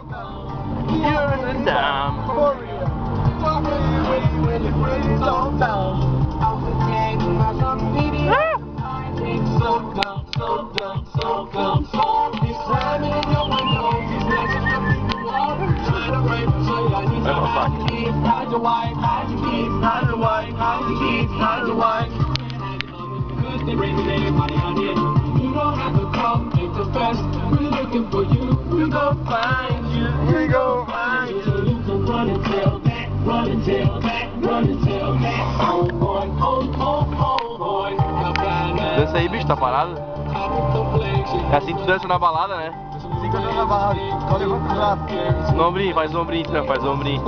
You're the damn. We gon' find you. We gon' find you. You can run and tell that. Run and tell that. Run and tell that. Oh boy, oh boy. Dança aí, bicho, tá parado? É assim que tu dança na balada, né? Assim que eu danço na balada. Só levanta o braço. No ombrinho, faz o ombrinho, não, faz o ombrinho.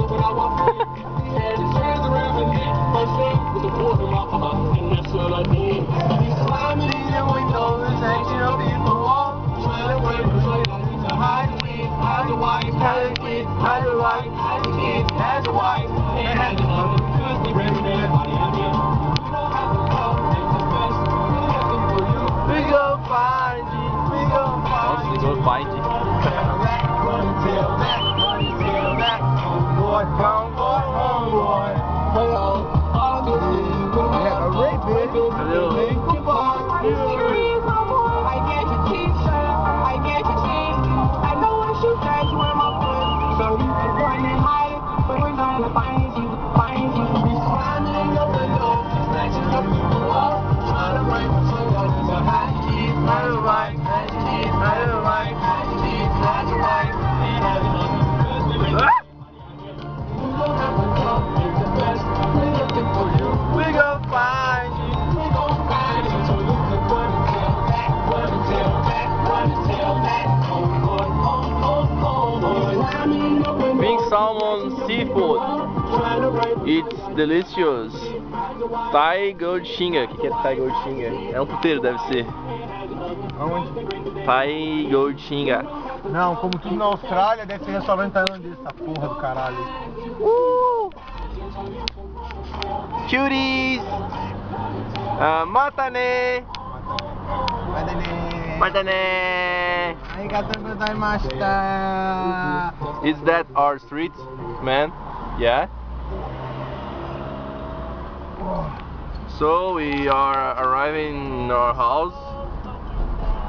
Salmon seafood. It's delicious. Thai Goldfinger. O que é Thai Goldfinger? É um puteiro, deve ser. Aonde? Thai Goldfinger. Não, como tudo na Austrália, deve ser restaurante tailandês, essa porra do caralho. Cuties! Matane! Matane! Arigatou gozaimashita! Is that our street, man? Yeah? So we are arriving in our house.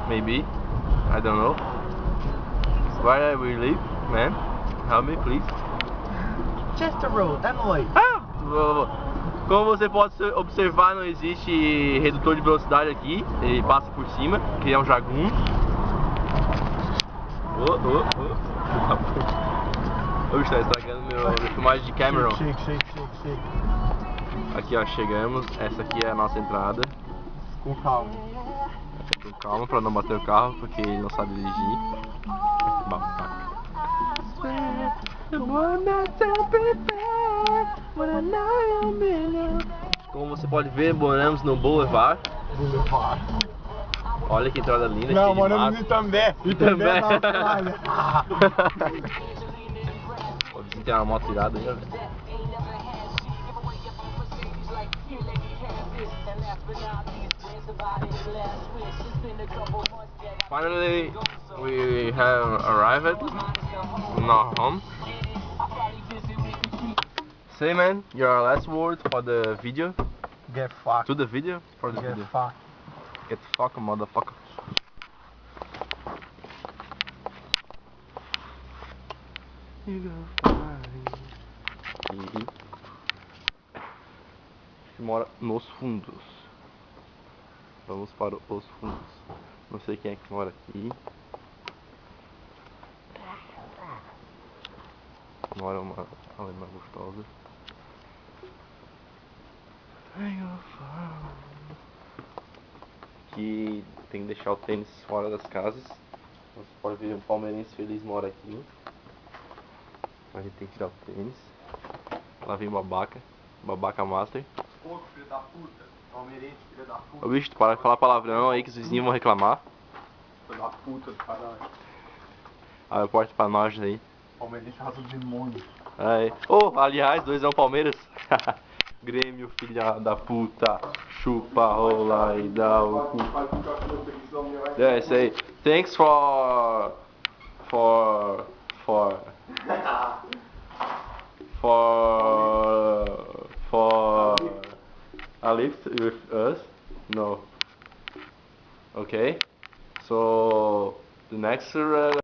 Maybe. I don't know. Where we live, man? Help me, please. Chester Road, Hanoi. Como você pode observar, não existe redutor de velocidade aqui. Ele passa por cima, que é um Jaguar. Oxe, tá estragando minha filmagem de Cameron. Shake. Aqui, ó, chegamos. Essa aqui é a nossa entrada. Com calma. Com calma pra não bater o carro, porque ele não sabe dirigir. Esse babaca. Como você pode ver, moramos no Boulevard. Olha que entrada linda. Não, moramos em Itambé. Itambé na Austrália. Pode dizer que tem uma moto irada aí, ó. Finally, we have arrived in our home. Say, man, your last word for the video. Get fucked. To the video? For the video. Get fucked. Get fucked, motherfucker. You go fly. Que mora nos fundos. Vamos para os fundos. Não sei quem é que mora aqui. Mora uma alemã gostosa. Aqui tem que deixar o tênis fora das casas. Você pode ver um palmeirense feliz mora aqui. A gente tem que tirar o tênis. Lá vem babaca. Babaca master. Pô, filho da puta. Palmeirense, filho da puta. Ô bicho, tu para de falar palavrão aí que os vizinhos vão reclamar. Filho da puta do caralho. Abre a porta pra nós aí. Palmeirense raça do demônio. Aí. Oh, aliás, 2-1 Palmeiras. Grêmio, filha da puta. Chupa, rola e dá o cu. É, isso aí. Thanks for for a lift with us? No. Okay. So the next